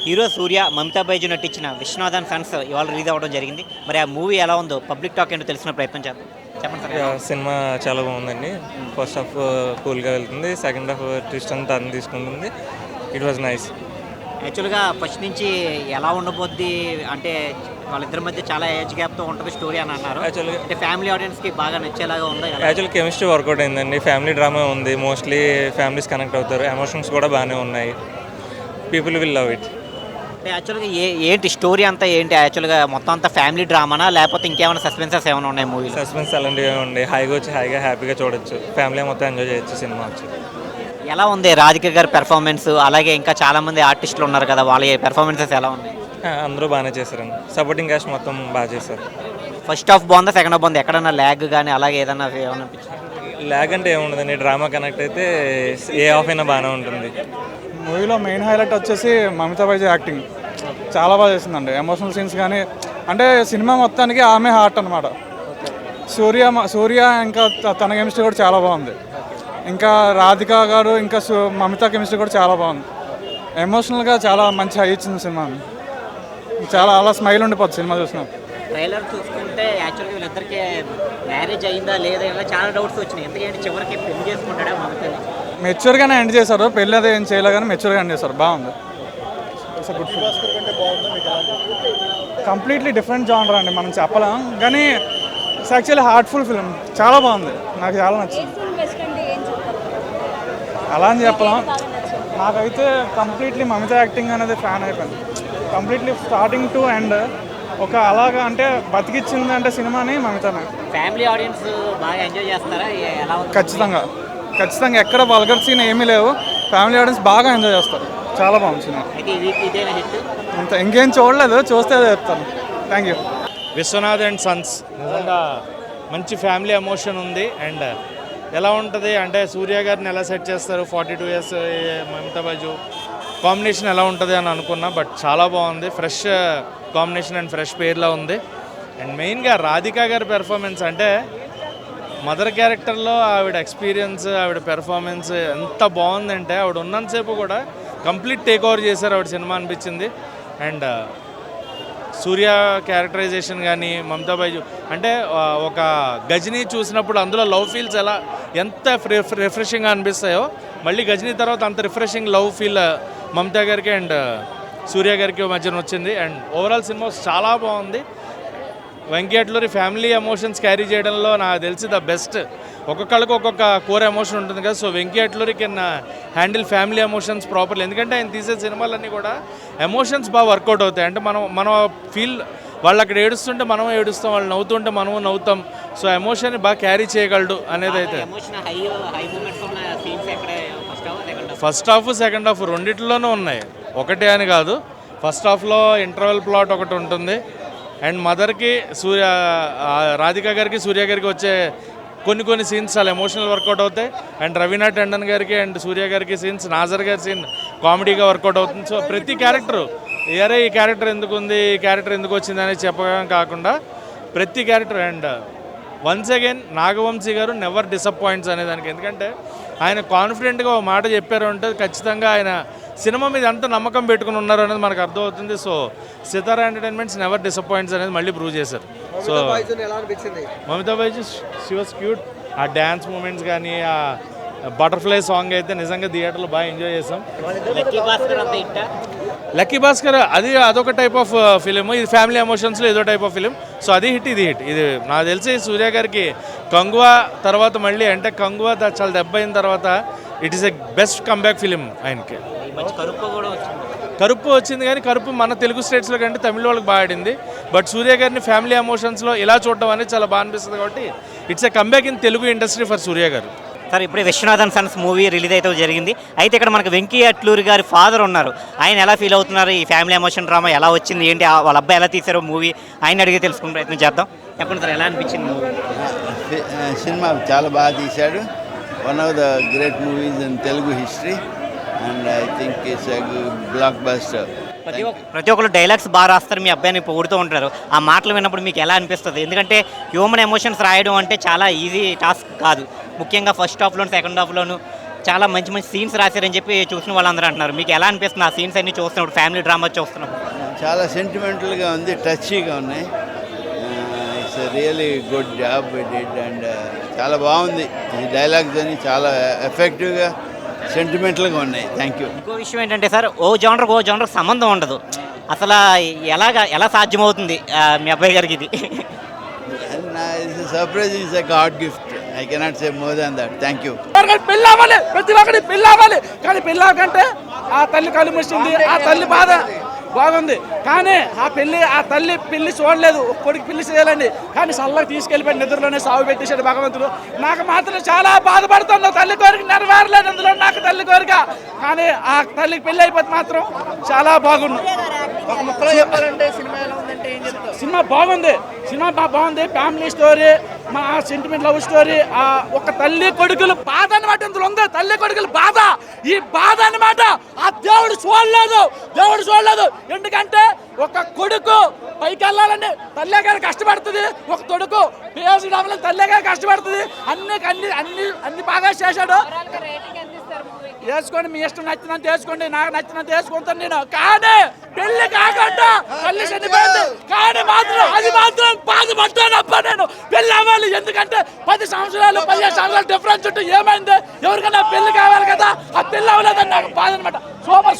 Hero సూర్య, మమతా బైజు నటించిన 'Viswanathan Sons' ఇవాళ release అవ్వడం జరిగింది. మరి ఆ మూవీ ఎలా ఉందో పబ్లిక్ టాక్ ఏంటో తెలిసిన ప్రయత్నం చేద్దాం. చెప్పండి సార్. సినిమా చాలా బాగుందండి. ఫస్ట్ హాఫ్ కూల్గా వెళ్తుంది, second half twist and turn తీసుకుంటుంది. It was nice. యాక్చువల్గా ఫస్ట్ నుంచి ఎలా ఉండబోద్ది అంటే వాళ్ళిద్దరి మధ్య చాలా ఏజ్ గ్యాప్తో ఉంటుంది స్టోరీ అని అన్నారు. యాక్చువల్గా అంటే ఫ్యామిలీ ఆడియన్స్కి బాగా నచ్చేలాగా ఉంది. యాక్చువల్ కెమిస్ట్రీ వర్కౌట్ అయిందండి. ఫ్యామిలీ డ్రామా ఉంది, మోస్ట్లీ ఫ్యామిలీస్ కనెక్ట్ అవుతారు. ఎమోషన్స్ కూడా బాగానే ఉన్నాయి. People will love it. అంటే యాక్చువల్గా ఏంటి స్టోరీ అంతా ఏంటి? యాక్చువల్గా మొత్తం అంతా ఫ్యామిలీ డ్రామానా లేకపోతే ఇంకేమైనా సస్పెన్సెస్ ఏమైనా ఉన్నాయి మూవీలో? సస్పెన్స్ అలాంటివి ఉండి హాయిగా వచ్చి హాయిగా హ్యాపీగా చూడొచ్చు. ఫ్యామిలీ మొత్తం ఎంజాయ్ చేయొచ్చు సినిమా వచ్చి. ఎలా ఉంది రాధిక గారి పెర్ఫార్మెన్స్? అలాగే ఇంకా చాలామంది ఆర్టిస్టులు ఉన్నారు కదా, వాళ్ళ పెర్ఫార్మెన్సెస్ ఎలా ఉన్నాయి? అందరూ బాగానే చేశారండి. సపోర్టింగ్ క్యాస్ట్ మొత్తం బాగా చేశారు. ఫస్ట్ హాఫ్ బాగుందా, సెకండ్ హాఫ్ బాగుంది? ఎక్కడన్నా ల్యాగ్ కానీ అలాగే ఏదన్నా ఏమన్నా అనిపించింది? ల్యాగ్ అంటే ఏముండదండి, డ్రామా కనెక్ట్ అయితే ఏ హాఫ్ అయినా బాగానే ఉంటుంది. మూవీలో మెయిన్ హైలైట్ వచ్చేసి మమతా బైజు యాక్టింగ్ చాలా బాగా చేసిందండి. ఎమోషనల్ సీన్స్ కానీ అంటే సినిమా మొత్తానికి ఆమె హార్ట్ అనమాట. సూర్య ఇంకా తన కెమిస్ట్రీ కూడా చాలా బాగుంది. ఇంకా రాధిక గారు ఇంకా మమతా కెమిస్ట్రీ కూడా చాలా బాగుంది. ఎమోషనల్గా చాలా మంచి హై ఇచ్చింది సినిమా. చాలా అలా స్మైల్ ఉండిపోతుంది సినిమా చూసినప్పుడు. ట్రైలర్ చూసుకుంటే యాక్చువల్గా వీళ్ళిద్దరికి మ్యారేజ్ అయిందా లేదా ఇలా చాలా డౌట్స్ వచ్చినాయి. ఎందుకంటే చివరికి పెళ్లి చేసుకుంటాడా మమతని? మెచ్యూర్గానే ఎండ్ చేశారు. పెళ్ళి అదే ఏం చేయలే కానీ మెచ్యూర్గా ఎండ్ చేశారు. బాగుంది. కంప్లీట్లీ డిఫరెంట్ జానర్ అండి, మనం చెప్పలేం. కానీ ఇట్స్ యాక్చువల్లీ హార్ట్ఫుల్ ఫిల్మ్. చాలా బాగుంది, నాకు చాలా నచ్చింది. అలా అని చెప్పలేం. నాకైతే కంప్లీట్లీ మమతా యాక్టింగ్ అనేది ఫ్యాన్ అయిపోయింది. కంప్లీట్లీ స్టార్టింగ్ టు ఎండ్ ఒక అలాగా అంటే బతికిచ్చింది అంటే సినిమాని మమతానే. ఫ్యామిలీ ఆడియన్స్ బాగా ఎంజాయ్ చేస్తారా? ఎలా ఉంది? ఖచ్చితంగా ఎక్కడ వల్గర్ సీన్ ఏమీ లేవు. ఫ్యామిలీ ఆడియన్స్ బాగా ఎంజాయ్ చేస్తారు. చాలా బాగుంది సినిమా. అయితే ఈ వీక్ ఇదేనా హిట్? అంత ఇంకేం చూడలేదు, చూస్తే అదే చెప్తాను. Thank you. Vishwanath and sons నిజంగా మంచి ఫ్యామిలీ ఎమోషన్ ఉంది. అండ్ ఎలా ఉంటుంది అంటే సూర్య గారిని ఎలా సెట్ చేస్తారు, 42 years మమతా బైజు కాంబినేషన్ ఎలా ఉంటుంది అని అనుకున్నా. బట్ చాలా బాగుంది, ఫ్రెష్ కాంబినేషన్ అండ్ ఫ్రెష్ పేర్లో ఉంది. అండ్ మెయిన్గా రాధిక గారి పెర్ఫార్మెన్స్ అంటే మదర్ క్యారెక్టర్లో ఆవిడ ఎక్స్పీరియన్స్, ఆవిడ పెర్ఫార్మెన్స్ ఎంత బాగుందంటే ఆవిడ ఉన్నంతసేపు కూడా కంప్లీట్ టేక్ ఓవర్ చేశారు ఆవిడ సినిమా అనిపించింది. అండ్ సూర్య క్యారెక్టరైజేషన్ కానీ మమతా బైజు అంటే ఒక గజనీ చూసినప్పుడు అందులో లవ్ ఫీల్స్ ఎంత రిఫ్రెషింగ్గా అనిపిస్తాయో మళ్ళీ గజనీ తర్వాత అంత రిఫ్రెషింగ్ లవ్ ఫీల్ మమతా గారికి అండ్ సూర్య గారికి మధ్యన వచ్చింది. అండ్ ఓవరాల్ సినిమా చాలా బాగుంది. Venky Atluri family emotions carry చేయడంలో నాకు తెలిసి ద బెస్ట్. ఒక్కొక్కళ్ళకి ఒక్కొక్క కోర్ ఎమోషన్ ఉంటుంది కదా. So Venky Atluri can handle family emotions properly. ఎందుకంటే ఆయన తీసే సినిమాలన్నీ కూడా ఎమోషన్స్ బాగా వర్కౌట్ అవుతాయి. అంటే మనం ఫీల్ వాళ్ళు అక్కడ ఏడుస్తుంటే మనం ఏడుస్తాం, వాళ్ళు నవ్వుతుంటే మనము నవ్వుతాం. సో ఎమోషన్ని బాగా క్యారీ చేయగలడు అనేది అయితే. ఫస్ట్ హాఫ్ సెకండ్ హాఫ్ రెండిట్లోనూ ఉన్నాయి, ఒకటే అని కాదు. ఫస్ట్ హాఫ్లో ఇంటర్వెల్ ప్లాట్ ఒకటి ఉంటుంది. అండ్ మదర్కి రాధిక గారికి సూర్య గారికి వచ్చే కొన్ని సీన్స్ చాలా ఎమోషనల్ వర్కౌట్ అవుతాయి. అండ్ రవీనా టండన్ గారికి అండ్ సూర్య గారికి సీన్స్, నాజర్ గారి సీన్ కామెడీగా వర్కౌట్ అవుతుంది. సో ప్రతి క్యారెక్టరు ఈ క్యారెక్టర్ ఎందుకు ఉంది, ఈ క్యారెక్టర్ ఎందుకు వచ్చింది అనేది చెప్పడం కాకుండా ప్రతి character. And once again Nagavamshi garu never disappoints అనేదానికి. ఎందుకంటే ఆయన కాన్ఫిడెంట్గా ఒక మాట చెప్పారు అంటే ఖచ్చితంగా ఆయన సినిమా మీద ఎంత నమ్మకం పెట్టుకుని ఉన్నారు అనేది మనకు అర్థమవుతుంది. సో సితారా ఎంటర్టైన్మెంట్స్ నెవర్ డిసప్పాయింట్స్ అనేది మళ్ళీ ప్రూవ్ చేశారు. So Mamata Baiju she was cute. ఆ డ్యాన్స్ మూమెంట్స్ కానీ ఆ బటర్ఫ్లై సాంగ్ అయితే నిజంగా థియేటర్లో బాగా ఎంజాయ్ చేసాం. లక్కీ భాస్కర్ అదొక టైప్ ఆఫ్ ఫిలిం, ఇది ఫ్యామిలీ ఎమోషన్స్లో ఏదో టైప్ ఆఫ్ ఫిలిం. సో అది హిట్, ఇది హిట్. ఇది నాకు తెలిసి సూర్య గారికి కంగువా తర్వాత మళ్ళీ అంటే కంగువా చాలా దెబ్బ అయిన తర్వాత it is a best comeback film ఆయనకి. కరుపు వచ్చింది కానీ కరుపు మన తెలుగు స్టేట్స్లో కంటే తమిళ వాళ్ళకి బాగా ఆడింది. బట్ సూర్య గారిని ఫ్యామిలీ ఎమోషన్స్లో ఇలా చూడడం అనేది చాలా బాగా అనిపిస్తుంది. కాబట్టి it's a comeback in Telugu industry for Surya గారు. సార్ ఇప్పుడే విశ్వనాథన్ సన్స్ మూవీ రిలీజ్ అయితే జరిగింది. అయితే ఇక్కడ మనకు వెంకీ అట్లూరి గారి ఫాదర్ ఉన్నారు. ఆయన ఎలా ఫీల్ అవుతున్నారు, ఈ ఫ్యామిలీ ఎమోషన్ డ్రామా ఎలా వచ్చింది, ఏంటి వాళ్ళ అబ్బాయి ఎలా తీశారో మూవీ ఆయన అడిగి తెలుసుకునే ప్రయత్నం చేద్దాం. చెప్పండి సార్, ఎలా అనిపించింది మూవీ? సినిమా చాలా బాగా తీశాడు. One of the great movies in Telugu history and I think it's a block buster. ప్రతి ఒక్కరు డైలాగ్స్ బాగా రాస్తారు, మీ అబ్బాయిని పొగుడుతూ ఉంటారు. ఆ మాటలు విన్నప్పుడు మీకు ఎలా అనిపిస్తుంది? ఎందుకంటే హ్యూమన్ ఎమోషన్స్ రాయడం అంటే చాలా ఈజీ టాస్క్ కాదు. ముఖ్యంగా ఫస్ట్ హాఫ్లోను సెకండ్ హాఫ్లోను చాలా మంచి మంచి సీన్స్ రాశారని చెప్పి చూసిన వాళ్ళందరూ అంటున్నారు. మీకు ఎలా అనిపిస్తుంది ఆ సీన్స్ అన్ని చూస్తున్నప్పుడు, ఫ్యామిలీ డ్రామా చూస్తున్నప్పుడు? చాలా సెంటిమెంటల్గా ఉంది, టచీగా ఉన్నాయి. It's really good job did and చాలా బాగుంది. ఈ డైలాగ్స్ అని చాలా ఎఫెక్టివ్గా సెంటిమెంటల్గా ఉన్నాయి. Thank you. ఇంకో విషయం ఏంటంటే సార్, ఓ జోనర్ సంబంధం ఉండదు. అసలు ఎలా సాధ్యమవుతుంది మీ అబ్బాయి గారికి ఇది? Surprise is a God gift. I cannot say more than that. Thank you. పెళ్ళి అవ్వాలి, ప్రతి ఒక్కటి పెళ్ళి అవ్వాలి. కానీ పెళ్ళి అవ్వకంటే ఆ తల్లి కళ్ళు మూసింది, ఆ తల్లి బాధ బాగుంది. కానీ ఆ తల్లి పెళ్లి చూడలేదు, కొడుకు పెళ్లి చేయాలండి. కానీ చల్లగా తీసుకెళ్ళిపోయి నిద్రలోనే సాగు పెట్టేశాడు భగవంతుడు. నాకు మాత్రం చాలా బాధపడుతుంది. తల్లి కోరిక నెరవేరలేదు అందులో నాకు తల్లి కోరిక. కానీ ఆ తల్లికి పెళ్లి అయిపోతే మాత్రం చాలా బాగుంది. ఒక ముక్కలో చెప్పాలంటే సినిమా ఎలా ఉందంటే ఏం చెప్తావు? సినిమా బాగుంది. ఫ్యామిలీ స్టోరీ, మా సెంటిమెంట్ లవ్ స్టోరీ. ఒక తల్లి కొడుకులు బాధ అనమాట ఇందులో ఉంది. తల్లి కొడుకులు బాధ, ఈ బాధ అనమాట ఆ దేవుడు చూడలేదు. ఎందుకంటే ఒక కొడుకు పైకి వెళ్ళాలని తల్లి గారు కష్టపడుతుంది, ఒక కొడుకు పిఎస్సీ డబ్బులు తల్లి గారు కష్టపడుతుంది. అన్ని బాగా చేశాడు. వేసుకోండి, మీ ఇష్టం నచ్చినంత వేసుకోండి, నాకు నచ్చినంత వేసుకుంటాను నేను. కానీ పెళ్లి కాకుండా తల్లి చనిపోయింది. కానీ అది మాత్రం బాధపడ్డానబ్బా నేను. పెళ్లి అవ్వాలి, ఎందుకంటే 15 సంవత్సరాలు డిఫరెన్స్ ఉంటే ఏమైంది? ఎవరికైనా పెళ్లి కావాలి కదా, ఆ పెళ్లి అవ్వలేదని నాకు బాధ అనమాట.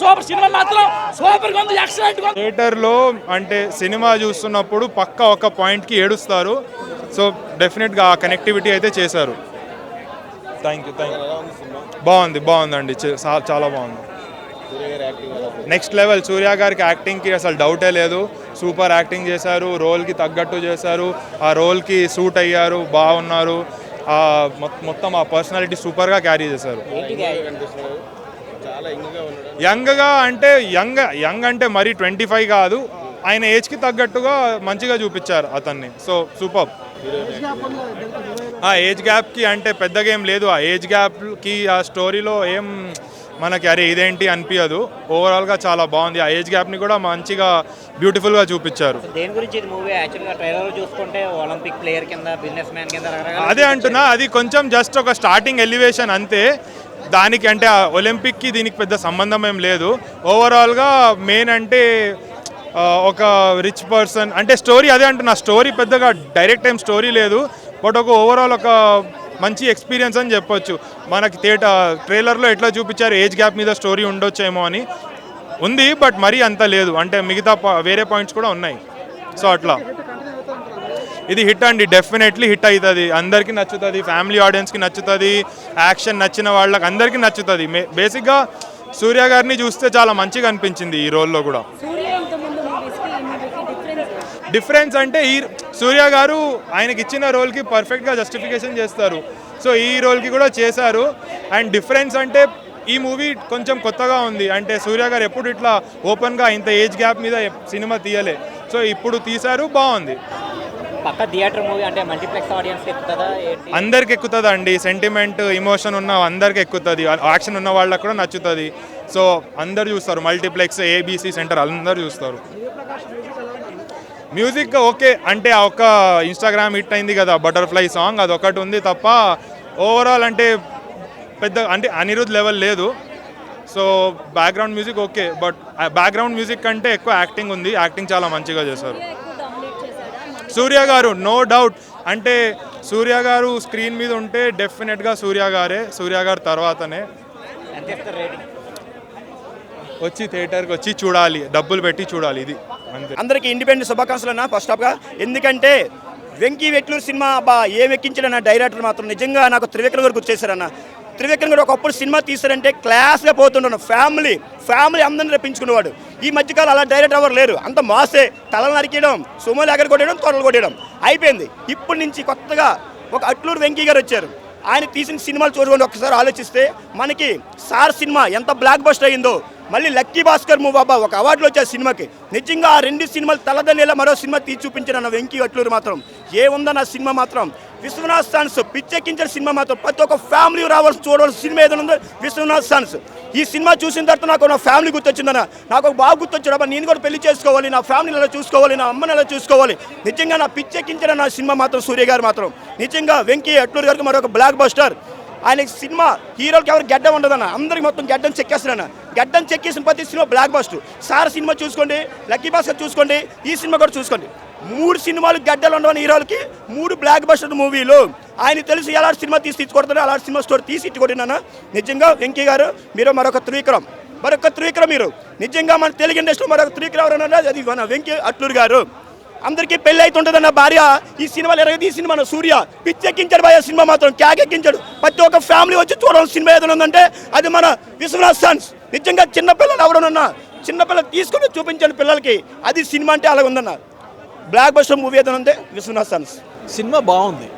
సూపర్ సినిమా మాత్రం సూపర్గా ఉంది, ఎక్సలెంట్గా ఉంది. థియేటర్లో అంటే సినిమా చూస్తున్నప్పుడు పక్క ఒక పాయింట్కి ఏడుస్తారు. సో డెఫినెట్గా ఆ కనెక్టివిటీ అయితే చేశారు. Thank you. బాగుందండి, చాలా బాగుంది. Next level. సూర్య గారికి యాక్టింగ్కి అసలు డౌటే లేదు. సూపర్ యాక్టింగ్ చేశారు, రోల్కి తగ్గట్టు చేశారు, ఆ రోల్కి సూట్ అయ్యారు, బాగున్నారు. మొత్తం ఆ పర్సనాలిటీ సూపర్గా క్యారీ చేశారు. యంగ్ అంటే మరీ 25 కాదు, ఆయన ఏజ్కి తగ్గట్టుగా మంచిగా చూపించారు అతన్ని. So super. ఆ ఏజ్ గ్యాప్కి అంటే పెద్దగా ఏం లేదు. ఆ ఏజ్ గ్యాప్కి ఆ స్టోరీలో ఏం మనకి అరే ఇదేంటి అనిపించదు. ఓవరాల్గా చాలా బాగుంది. ఆ ఏజ్ గ్యాప్ని కూడా మంచిగా బ్యూటిఫుల్గా చూపించారు. దేని గురించి ఇది మూవీ? యాక్చువల్గా ట్రైలర్ చూసుకుంటే ఒలింపిక్ ప్లేయర్ కింద, బిజినెస్ మ్యాన్ కింద అదే అంటున్నా. అది కొంచెం జస్ట్ ఒక స్టార్టింగ్ ఎలివేషన్ అంతే. దానికి అంటే ఆ ఒలింపిక్కి దీనికి పెద్ద సంబంధం ఏం లేదు. ఓవరాల్గా మెయిన్ అంటే ఒక రిచ్ పర్సన్ అంటే స్టోరీ అదే అంటున్నా. స్టోరీ పెద్దగా డైరెక్ట్ ఏం స్టోరీ లేదు, బట్ ఒక ఓవరాల్ ఒక మంచి ఎక్స్పీరియన్స్ అని చెప్పొచ్చు. మనకి ట్రైలర్లో ఎట్లా చూపించారు ఏజ్ గ్యాప్ మీద స్టోరీ ఉండొచ్చేమో అని ఉంది, బట్ మరీ అంత లేదు. అంటే మిగతా వేరే పాయింట్స్ కూడా ఉన్నాయి. సో అట్లా ఇది హిట్ అండి, డెఫినెట్లీ హిట్ అవుతుంది. అందరికీ నచ్చుతుంది, ఫ్యామిలీ ఆడియన్స్కి నచ్చుతుంది, యాక్షన్ నచ్చిన వాళ్ళకి అందరికీ నచ్చుతుంది. బేసిక్గా సూర్య గారిని చూస్తే చాలా మంచిగా అనిపించింది ఈ రోల్లో కూడా. డిఫరెన్స్ అంటే ఈ సూర్య గారు ఆయనకి ఇచ్చిన రోల్కి పర్ఫెక్ట్గా జస్టిఫికేషన్ చేస్తారు. సో ఈ రోల్కి కూడా చేశారు. అండ్ డిఫరెన్స్ అంటే ఈ మూవీ కొంచెం కొత్తగా ఉంది. అంటే సూర్య గారు ఎప్పుడు ఇట్లా ఓపెన్గా ఇంత ఏజ్ గ్యాప్ మీద సినిమా తీయలే. సో ఇప్పుడు తీశారు, బాగుంది. పక్క థియేటర్ మూవీ అంటే మల్టీప్లెక్స్ ఆడియన్స్ ఎక్కుతుందా? అందరికి ఎక్కుతుంది అండి. సెంటిమెంట్, ఇమోషన్ ఉన్న అందరికి ఎక్కుతుంది, యాక్షన్ ఉన్న వాళ్ళకి కూడా నచ్చుతుంది. సో అందరు చూస్తారు. మల్టీప్లెక్స్, ఏబీసీ సెంటర్ అందరు చూస్తారు. మ్యూజిక్ ఓకే అంటే ఒక ఇన్స్టాగ్రామ్ హిట్ అయింది కదా బటర్ఫ్లై సాంగ్, అదొకటి ఉంది తప్ప ఓవరాల్ అంటే పెద్ద అంటే అనిరుద్ లెవెల్ లేదు. So background music okay, but background music కంటే ఎక్కువ యాక్టింగ్ ఉంది. యాక్టింగ్ చాలా మంచిగా చేశారు సూర్య గారు, నో డౌట్. అంటే సూర్య గారు స్క్రీన్ మీద ఉంటే డెఫినెట్గా సూర్య గారు తర్వాతనే. వచ్చి థియేటర్కి వచ్చి చూడాలి, డబ్బులు పెట్టి చూడాలి, ఇది అంతే. అందరికీ ఇండిపెండెంట్ శుభాకాంక్షలు అన్న ఫస్ట్ ఆఫ్గా. ఎందుకంటే వెంకీ వెట్లూరు సినిమా ఏం ఎక్కించాడన్న డైరెక్టర్ మాత్రం నిజంగా నాకు త్రివిక్రమ్ గారు గుర్తు చేశారన్న. త్రివిక్రమ్ గారు ఒకప్పుడు సినిమా తీశారంటే క్లాస్గా పోతుంటాను, ఫ్యామిలీ అందరిని రప్పించుకునేవాడు. ఈ మధ్యకాలం అలా డైరెక్టర్ ఎవరు లేరు, అంత మాసే, తలలు నరికేయడం, సుమోలు ఎగర కొట్టేయడం, తొడలు కొట్టేయడం అయిపోయింది. ఇప్పటి నుంచి కొత్తగా ఒక అట్లూరు వెంకీ గారు వచ్చారు. ఆయన తీసిన సినిమాలు చూడకుండా ఒక్కసారి ఆలోచిస్తే మనకి సార్ సినిమా ఎంత బ్లాక్ బస్టర్ అయిందో, మళ్ళీ లక్కీ భాస్కర్ మూవీ బాబా ఒక అవార్డులు వచ్చే సినిమాకి నిజంగా ఆ 2 సినిమాలు తలదన్నేలా మరో సినిమా తీసి చూపించారు వెంకీ అట్లూరు మాత్రం. ఏముందన్న సినిమా మాత్రం విశ్వనాథ్ సన్స్ పిచ్చెక్కించిన సినిమా మాత్రం. ప్రతి ఒక్క ఫ్యామిలీ రావాల్సి చూడవలసిన సినిమా ఏదైనా ఉందో విశ్వనాథ్ సన్స్. ఈ సినిమా చూసిన తర్వాత నాకు నా ఫ్యామిలీ గుర్తొచ్చిందన్న, నాకు ఒక బాగా గుర్తొచ్చాడు. నేను కూడా పెళ్లి చేసుకోవాలి, నా ఫ్యామిలీని ఎలా చూసుకోవాలి, నా అమ్మని ఎలా చూసుకోవాలి. నిజంగా నా పిచ్చెక్కించిన నా సినిమా మాత్రం సూర్య గారు మాత్రం నిజంగా వెంకీ అట్లూరు గారికి మరొక బ్లాక్ బస్టర్. ఆయన సినిమా హీరోలకి ఎవరు గడ్డం ఉండదన్న, అందరికి మొత్తం గడ్డం చెక్కేస్తాడన్న. గడ్డం చెక్కేసిన ప్రతి cinema block buster. Sir cinema చూసుకోండి, లక్కీ భాస్కర్ చూసుకోండి, ఈ సినిమా కూడా చూసుకోండి. 3 సినిమాలు గడ్డలు ఉండవని హీరోలకి 3 బ్లాక్ బస్టర్ మూవీలు. ఆయన తెలుసు ఎలాంటి సినిమా తీసి కొడతాడు, అలాంటి సినిమా స్టోరీ తీసి ఇట్టి కొట్టినాను. నిజంగా వెంకీ గారు మీరు మరొక త్రివిక్రమ్ మీరు. నిజంగా మన తెలుగు ఇండస్ట్రీలో మరొక త్రివిక్రమ్ ఎవరన్నా అది మన వెంకీ అట్లూరి గారు. అందరికీ పెళ్ళి అవుతుంటుందన్న భార్య ఈ సినిమాలు ఎరగది. ఈ సినిమా సూర్య పిచ్చెక్కించాడు భయ, సినిమా మాత్రం క్యాకెక్కించాడు. ప్రతి ఒక్క ఫ్యామిలీ వచ్చి చూడాల్సిన సినిమా ఏదైనా ఉందంటే అది మన విశ్వనాథ్ సన్స్. నిజంగా చిన్నపిల్లలు ఎవరన్నా చిన్నపిల్లలు తీసుకుని చూపించండి పిల్లలకి, అది సినిమా అంటే అలాగ ఉందన్న. బ్లాక్ బస్టర్ మూవీ ఏదైనా ఉంది విశ్వనాథ్ సన్స్. సినిమా బాగుంది.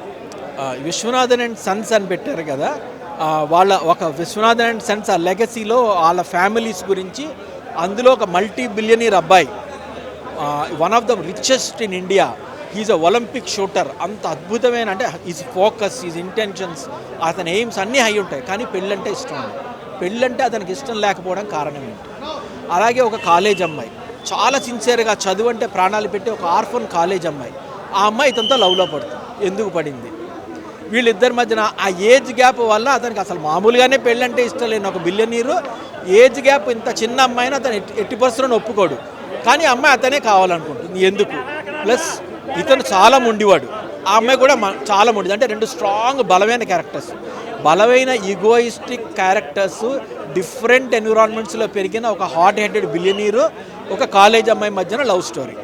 విశ్వనాథన్ అండ్ సన్స్ అని పెట్టారు కదా, వాళ్ళ ఒక విశ్వనాథన్ అండ్ సన్స్ ఆ లెగసీలో వాళ్ళ ఫ్యామిలీస్ గురించి. అందులో ఒక మల్టీ బిలియనీర్ అబ్బాయి, one of the richest in India, he's a Olympic shooter. అంత అద్భుతమైన అంటే ఈజ్ ఫోకస్, ఈజ్ ఇంటెన్షన్స్, అతని ఎయిమ్స్ అన్నీ హై ఉంటాయి. కానీ పెళ్ళంటే ఇష్టం ఉంది. పెళ్ళంటే అతనికి ఇష్టం లేకపోవడం కారణం ఏంటి? అలాగే ఒక కాలేజ్ అమ్మాయి చాలా సిన్సియర్గా చదువు అంటే ప్రాణాలు పెట్టి ఒక ఆర్ఫన్ కాలేజ్ అమ్మాయి. ఆ అమ్మాయి ఇతనితో లవ్లో పడుతుంది. ఎందుకు పడింది? వీళ్ళిద్దరి మధ్యన ఆ ఏజ్ గ్యాప్ వల్ల అతనికి అసలు మామూలుగానే పెళ్ళంటే ఇష్టం లేని ఒక బిలియనీరు, ఏజ్ గ్యాప్ ఇంత చిన్న అమ్మాయిని అతను 80% ఒప్పుకోడు. కానీ అమ్మాయి అతనే కావాలనుకుంటుంది. ఎందుకు? ప్లస్ ఇతను చాలా మొండివాడు, ఆ అమ్మాయి కూడా చాలా మొండిది. అంటే 2 స్ట్రాంగ్ బలమైన క్యారెక్టర్స్, బలమైన ఈగోయిస్టిక్ క్యారెక్టర్స్, డిఫరెంట్ ఎన్విరాన్మెంట్స్లో పెరిగిన ఒక హాట్ హెడెడ్ బిలియనీరు, ఒక కాలేజ్ అమ్మాయి మధ్యన లవ్ స్టోరీ.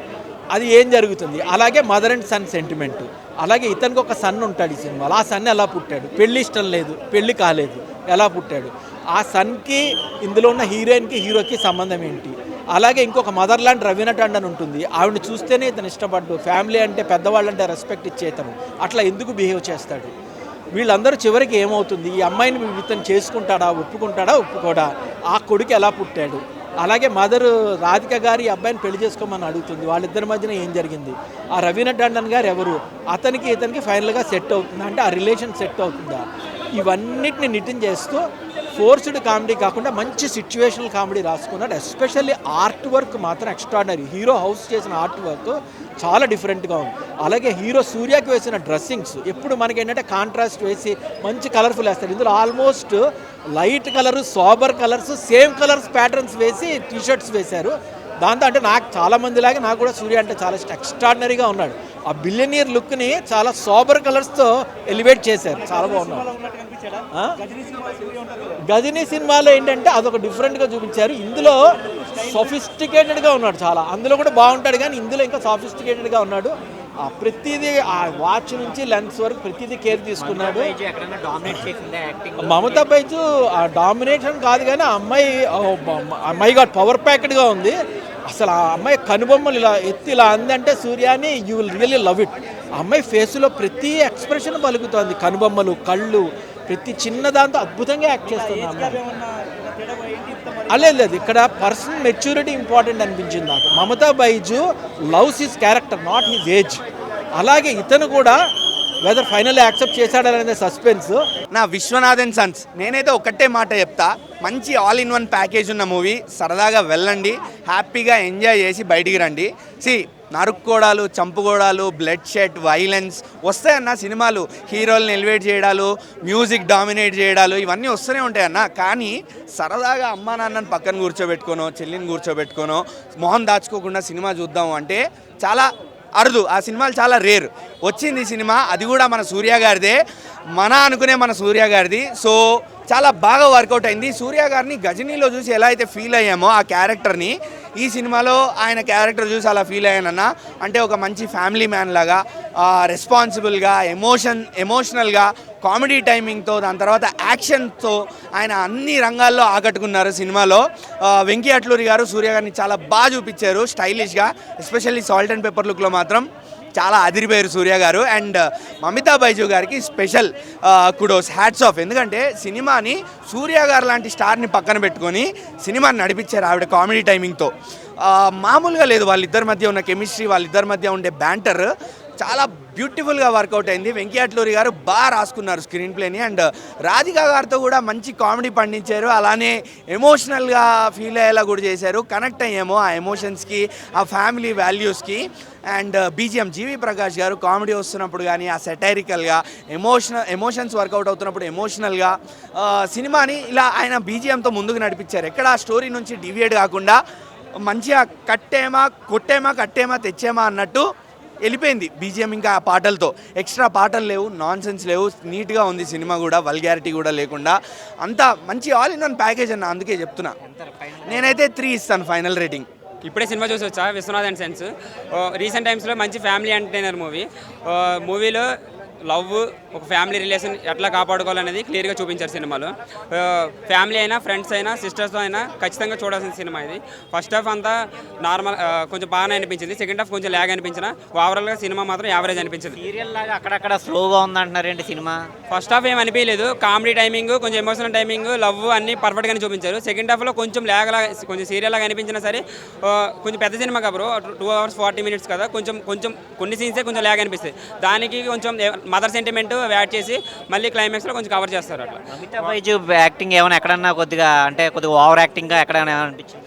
అది ఏం జరుగుతుంది? అలాగే మదర్ అండ్ సన్ సెంటిమెంట్. అలాగే ఇతనికి ఒక సన్ ఉంటాడు ఈ సినిమాలో. ఆ సన్ ఎలా పుట్టాడు? పెళ్ళి ఇష్టం లేదు, పెళ్ళి కాలేదు, ఎలా పుట్టాడు? ఆ సన్కి ఇందులో ఉన్న హీరోయిన్కి హీరోకి సంబంధం ఏంటి? అలాగే ఇంకొక మదర్ ల్యాండ్ రవీనా టండన్ ఉంటుంది. ఆవిడని చూస్తేనే ఇతను ఇష్టపడ్డు. ఫ్యామిలీ అంటే పెద్దవాళ్ళంటే రెస్పెక్ట్ ఇచ్చేతను. అట్లా ఎందుకు బిహేవ్ చేస్తాడు? వీళ్ళందరూ చివరికి ఏమవుతుంది? ఈ అమ్మాయిని ఇతను చేసుకుంటాడా, ఒప్పుకోడా? ఆ కొడుకు ఎలా పుట్టాడు? అలాగే మదర్ రాధిక గారి అబ్బాయిని పెళ్లి చేసుకోమని అడుగుతుంది. వాళ్ళిద్దరి మధ్యన ఏం జరిగింది? ఆ రవీనా టండన్ గారు ఎవరు? అతనికి ఇతనికి ఫైనల్గా సెట్ అవుతుందా? అంటే ఆ రిలేషన్ సెట్ అవుతుందా? ఇవన్నిటిని నిటిన్ చేస్తూ ఫోర్స్డ్ కామెడీ కాకుండా మంచి సిచ్యువేషనల్ కామెడీ రాసుకున్నాడు. ఎస్పెషల్లీ ఆర్ట్ వర్క్ మాత్రం ఎక్స్ట్రాడినరీ. హీరో హౌస్ చేసిన ఆర్ట్ వర్క్ చాలా డిఫరెంట్గా ఉంది. అలాగే హీరో సూర్యకి వేసిన డ్రెస్సింగ్స్ ఎప్పుడు మనకి ఏంటంటే కాంట్రాస్ట్ వేసి మంచి కలర్ఫుల్ వేస్తారు. ఇందులో almost light colour, sober colours, same colours patterns వేసి టీషర్ట్స్ వేశారు. దాంతో అంటే నాకు చాలామందిలాగే నాకు కూడా సూర్య అంటే చాలా ఎక్స్ట్రాడినరీగా ఉన్నాడు. ఆ బిలియనీర్ లుక్ని చాలా సోబర్ కలర్స్తో ఎలివేట్ చేశారు. చాలా బాగున్నాడు. గజనీ సినిమాలో ఏంటంటే అదొక డిఫరెంట్గా చూపించారు. ఇందులో సొఫిస్టికేటెడ్గా ఉన్నాడు చాలా. అందులో కూడా బాగుంటాడు కానీ ఇందులో ఇంకా సొఫిస్టికేటెడ్గా ఉన్నాడు. ప్రతిదీ ఆ వాచ్ నుంచి లెన్స్ వరకు ప్రతిదీ కేర్ తీసుకున్నాడు. మమతా బైజు ఆ డామినేషన్ కాదు కానీ ఆ అమ్మాయి గాడ్ పవర్ ప్యాకెడ్గా ఉంది. అసలు ఆ అమ్మాయి కనుబొమ్మలు ఇలా ఎత్తి ఇలా అందంటే సూర్యాని you will really love it. ఆ అమ్మాయి ఫేస్లో ప్రతి ఎక్స్ప్రెషన్ పలుకుతుంది. కనుబొమ్మలు, కళ్ళు, ప్రతి చిన్న దాంతో అద్భుతంగా యాక్ట్ చేస్తుంది అమ్మాయి. లేదు, ఇక్కడ పర్సనల్ మెచ్యూరిటీ ఇంపార్టెంట్ అనిపించింది నాకు. Mamata Baiju loves his character, not his age. అలాగే ఇతను కూడా వెదర్ ఫైనల్ యాక్సెప్ట్ చేశాడనేది సస్పెన్స్. నా విశ్వనాథన్ సన్స్ నేనైతే ఒకటే మాట చెప్తా, మంచి ఆల్ ఇన్ వన్ ప్యాకేజ్ ఉన్న మూవీ. సరదాగా వెళ్ళండి, హ్యాపీగా ఎంజాయ్ చేసి బయటికి రండి. నరుక్కోడాలు, చంపుకోడాలు, బ్లడ్ షెడ్, వైలెన్స్ వస్తాయన్న సినిమాలు. హీరోలను ఎలివేట్ చేయడాలు, మ్యూజిక్ డామినేట్ చేయడాలు ఇవన్నీ వస్తూనే ఉంటాయన్న. కానీ సరదాగా అమ్మా నాన్నని పక్కన కూర్చోబెట్టుకోనో, చెల్లిని కూర్చోబెట్టుకోనో, మొహం దాచుకోకుండా సినిమా చూద్దాం అంటే చాలా అరుదు. ఆ సినిమాలు చాలా రేర్. వచ్చింది ఈ సినిమా, అది కూడా మన సూర్య గారిదే, మన సూర్య గారిది. సో చాలా బాగా వర్కౌట్ అయింది. సూర్య గారిని గజనీలో చూసి ఎలా అయితే ఫీల్ అయ్యామో ఆ క్యారెక్టర్ని ఈ సినిమాలో ఆయన క్యారెక్టర్ చూసి అలా ఫీల్ అయ్యానన్న. అంటే ఒక మంచి ఫ్యామిలీ మ్యాన్ లాగా, రెస్పాన్సిబుల్గా, ఎమోషనల్గా, కామెడీ టైమింగ్తో, దాని తర్వాత యాక్షన్తో ఆయన అన్ని రంగాల్లో ఆకట్టుకున్నారు సినిమాలో. వెంకీ అట్లూరి గారు సూర్య గారిని చాలా బాగా చూపించారు స్టైలిష్గా. ఎస్పెషల్లీ సాల్ట్ అండ్ పెప్పర్ లుక్లో మాత్రం చాలా అదిరిపోయారు సూర్య గారు. అండ్ మమితా బైజు గారికి స్పెషల్ కుడోస్, హ్యాట్స్ ఆఫ్. ఎందుకంటే సినిమాని సూర్య గారు లాంటి స్టార్ని పక్కన పెట్టుకొని సినిమాని నడిపించారు ఆవిడ కామెడీ టైమింగ్తో. మామూలుగా లేదు వాళ్ళిద్దరి మధ్య ఉన్న కెమిస్ట్రీ, వాళ్ళిద్దరి మధ్య ఉండే బ్యాంటర్ చాలా బ్యూటిఫుల్గా వర్కౌట్ అయింది. వెంకీ అట్లూరి గారు బాగా రాసుకున్నారు స్క్రీన్ ప్లేని. అండ్ రాధికా గారితో కూడా మంచి కామెడీ పండించారు. అలానే ఎమోషనల్గా ఫీల్ అయ్యేలా కూడా చేశారు. కనెక్ట్ అయ్యాము ఆ ఎమోషన్స్కి, ఆ ఫ్యామిలీ వాల్యూస్కి. అండ్ బీజిఎం జీవి ప్రకాష్ గారు కామెడీ వస్తున్నప్పుడు కానీ ఆ సెటైరికల్గా ఎమోషన్స్ వర్కౌట్ అవుతున్నప్పుడు ఎమోషనల్గా సినిమాని ఇలా ఆయన బీజిఎంతో ముందుకు నడిపించారు. ఎక్కడ ఆ స్టోరీ నుంచి డివియేట్ కాకుండా మంచిగా కట్టేమా తెచ్చేమా అన్నట్టు వెళ్ళిపోయింది బీజిఎం. ఇంకా ఆ పాటలతో ఎక్స్ట్రా పాటలు లేవు, నాన్ సెన్స్ లేవు, నీట్గా ఉంది సినిమా కూడా, వల్గారిటీ కూడా లేకుండా అంతా మంచి ఆల్ ఇన్ వన్ ప్యాకేజ్ అన్న. అందుకే చెప్తున్నా, నేనైతే 3 ఇస్తాను ఫైనల్ రేటింగ్. ఇప్పుడే సినిమా చూసి వచ్చా, విశ్వనాథ్ అండ్ సెన్స్. రీసెంట్ టైమ్స్లో మంచి ఫ్యామిలీ ఎంటర్టైనర్ మూవీలో లవ్, ఒక ఫ్యామిలీ రిలేషన్ ఎట్లా కాపాడుకోవాలనేది క్లియర్గా చూపించారు సినిమాలో. ఫ్యామిలీ అయినా, ఫ్రెండ్స్ అయినా, సిస్టర్స్తో అయినా ఖచ్చితంగా చూడాల్సిన సినిమా ఇది. ఫస్ట్ హాఫ్ అంతా నార్మల్, కొంచెం బాగానే అనిపించింది. సెకండ్ హాఫ్ కొంచెం ల్యాగ్ అనిపించిన, ఓవరాల్గా సినిమా మాత్రం యావరేజ్ అనిపించింది. సీరియల్ లాగా అక్కడక్కడ స్లోగా ఉందంటున్నారేంటి సినిమా? ఫస్ట్ హాఫ్ ఏం అనిపించలేదు. కామెడీ టైమింగ్, కొంచెం ఎమోషనల్ టైమింగ్, లవ్ అన్నీ పర్ఫెక్ట్గానే చూపించారు. సెకండ్ హాఫ్లో కొంచెం ల్యాగ్ లాగా, కొంచెం సీరియల్ లాగా అనిపించినా సరే, కొంచెం పెద్ద సినిమా కాబట్టి 2 hours 40 minutes కదా, కొంచెం కొన్ని సీన్సే కొంచెం ల్యాగ్ అనిపిస్తుంది. దానికి కొంచెం మదర్ సెంటిమెంట్ యాడ్ చేసి మళ్ళీ క్లైమాక్స్లో కొంచెం కవర్ చేస్తారు. అట్లా మమితా బైజు యాక్టింగ్ ఏమైనా ఎక్కడన్నా కొద్దిగా ఓవర్ యాక్టింగ్గా ఎక్కడైనా అనిపించింది?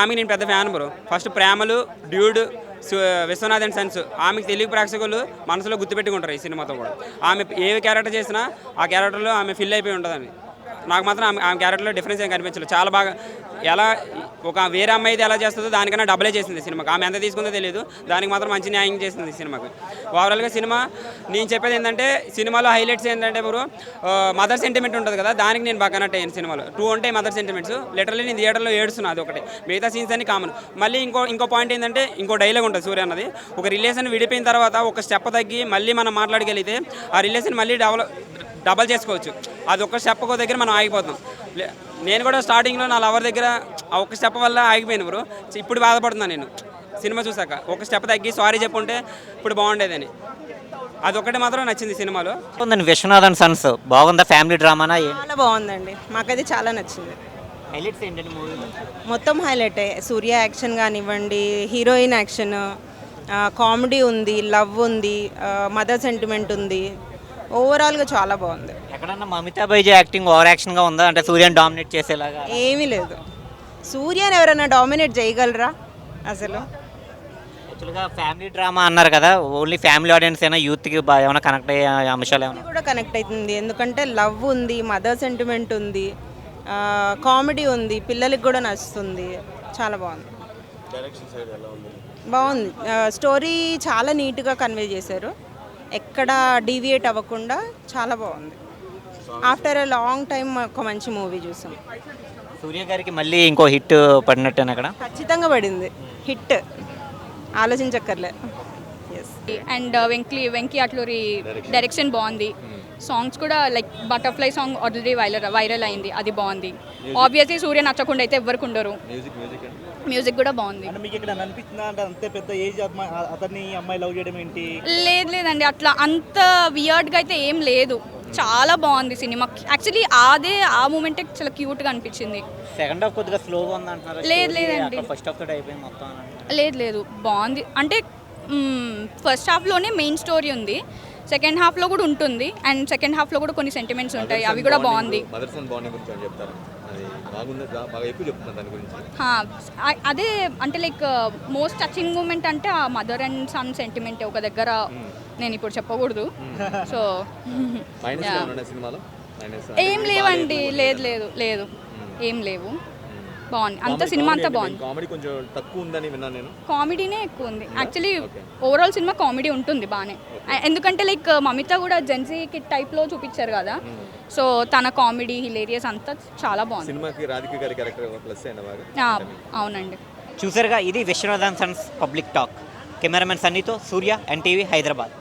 ఆమెకి నేను పెద్ద ఫ్యాన్ బ్రో. ఫస్ట్ ప్రేమలు, డ్యూడ్, విశ్వనాథ్ అండ్ సన్స్, ఆమెకు తెలుగు ప్రేక్షకులు మనసులో గుర్తుపెట్టుకుంటారు ఈ సినిమాతో కూడా. ఆమె ఏ క్యారెక్టర్ చేసినా ఆ క్యారెక్టర్లో ఆమె ఫిల్ అయిపోయి ఉంటుందని. నాకు మాత్రం ఆమె క్యారెక్టర్లో డిఫరెన్స్ ఏం కనిపించలేదు. చాలా బాగా, ఎలా ఒక వేరే అమ్మాయిది ఎలా చేస్తుందో దానికన్నా డబులే చేసింది సినిమాకి. ఆమె ఎంత తీసుకుందో తెలియదు, దానికి మాత్రం మంచి న్యాయం చేసింది సినిమాకి. ఓవరాల్గా సినిమా, నేను చెప్పేది ఏంటంటే, సినిమాలో హైలైట్స్ ఏంటంటే బ్రో, మదర్ సెంటిమెంట్ ఉంటుంది కదా, దానికి నేను బాగా కనెక్ట్ అయ్యాను. సినిమాలో 2 ఉంటాయి మదర్ సెంటిమెంట్స్. లిటరల్లీ నేను థియేటర్లో ఏడుస్తున్నా, అది ఒకటి. మిగతా సీన్స్ అన్ని కామన్. మళ్ళీ ఇంకో పాయింట్ ఏంటంటే, ఇంకో డైలాగ్ ఉంటుంది సూర్య అన్నది, ఒక రిలేషన్ విడిపోయిన తర్వాత ఒక స్టెప్ తగ్గి మళ్ళీ మనం మాట్లాడగలిగితే ఆ రిలేషన్ మళ్ళీ డబల్ చేసుకోవచ్చు. అది ఒక్క స్టెప్ దగ్గర మనం ఆగిపోతాం. నేను కూడా స్టార్టింగ్లో నా లవర్ దగ్గర ఆ ఒక్క స్టెప్ వల్ల ఆగిపోయాను బ్రో. ఇప్పుడు బాధపడుతున్నాను నేను సినిమా చూసాక. ఒక స్టెప్ తగ్గి సారీ చెప్పుంటే ఇప్పుడు బాగుండేదని. అదొక్కటి మాత్రం నచ్చింది సినిమాలో. విశ్వనాథ్ అండ్ సన్స్ బాగుందా? ఫ్యామిలీ డ్రామానా? చాలా బాగుందండి, మాకైతే చాలా నచ్చింది. హైలైట్స్ ఏంటండి మూవీలో? మొత్తం హైలైటే. సూర్య యాక్షన్ కానివ్వండి, హీరోయిన్ యాక్షన్, కామెడీ ఉంది, లవ్ ఉంది, మదర్ సెంటిమెంట్ ఉంది. ఓవరాల్గా చాలా బాగుంది. ఎక్కడన్నా మమితా బైజు యాక్టింగ్ ఓవర్ యాక్షన్గా ఉందా? అంటే సూర్యని డామినేట్ చేసేలాగా ఏమీ లేదు. సూర్యని ఎవరైనా డామినేట్ చేయగలరా అసలు? యాక్చువల్గా ఫ్యామిలీ డ్రామా అన్నారు కదా, ఓన్లీ ఫ్యామిలీ ఆడియన్స్ అయినా, యూత్కి ఏమైనా కనెక్ట్ అయ్యే అంశాలు ఏమైనా? కూడా కనెక్ట్ అవుతుంది, ఎందుకంటే లవ్ ఉంది, మదర్ సెంటిమెంట్ ఉంది, కామెడీ ఉంది, పిల్లలకి కూడా నచ్చుతుంది. చాలా బాగుంది. బాగుంది. స్టోరీ చాలా నీట్గా కన్వే చేశారు, ఎక్కడ డీవియేట్ అవ్వకుండా చాలా బాగుంది. ఆఫ్టర్ ఎ లాంగ్ టైం ఒక మంచి మూవీ చూసాం. సూర్య గారికి మళ్ళీ ఇంకో హిట్ పడినట్టేనా? అక్కడ ఖచ్చితంగా పడింది హిట్, ఆలోచించక్కర్లే. అండ్ వెంకీ అట్లూరి డైరెక్షన్ బాగుంది. సాంగ్స్ కూడా like butterfly song already viral అయింది, అది బాగుంది. ఆబ్వియస్లీ సూర్య నచ్చకుండా అయితే ఎవ్వరికి ఉండరు. మ్యూజిక్ కూడా బాగుంది. లేదండి, అట్లా అంత వియర్డ్గా అయితే ఏం లేదు. చాలా బాగుంది సినిమా. యాక్చువల్లీ ఆ మూమెంటే చాలా క్యూట్గా అనిపించింది. సెకండ్ హాఫ్ కొద్దిగా స్లోగా ఉంది అంటున్నారు. లేదండి, ఫస్ట్ హాఫ్ తోటి అయిపోయింది మొత్తం. లేదు బాగుంది. అంటే ఫస్ట్ హాఫ్లోనే మెయిన్ స్టోరీ ఉంది, సెకండ్ హాఫ్లో కూడా ఉంటుంది. అండ్ సెకండ్ హాఫ్లో కూడా కొన్ని సెంటిమెంట్స్ ఉంటాయి, అవి కూడా బాగుంది. అదే అంటే లైక్ మోస్ట్ టచింగ్ మూమెంట్ అంటే ఆ మదర్ అండ్ సన్ సెంటిమెంట్ ఒక దగ్గర. నేను ఇప్పుడు చెప్పకూడదు. సో ఏం లేవండి, లేదు ఏం లేవు. బాగుంది, అంత సినిమా అంతా బాగుంది. కామెడీనే ఎక్కువ ఉంది యాక్చువల్లీ. ఓవరాల్ సినిమా కామెడీ ఉంటుంది బాగానే, ఎందుకంటే లైక్ మమిత కూడా జెన్సీ కిడ్ టైప్లో చూపించారు కదా, సో తన కామెడీ హిలేరియస్ అంతా చాలా బాగుంది. అవునండి. చూసారుగా, ఇది Vishwanath and sons public talk. Cameraman సన్నీతో సూర్య, ఎన్టీవీ, హైదరాబాద్.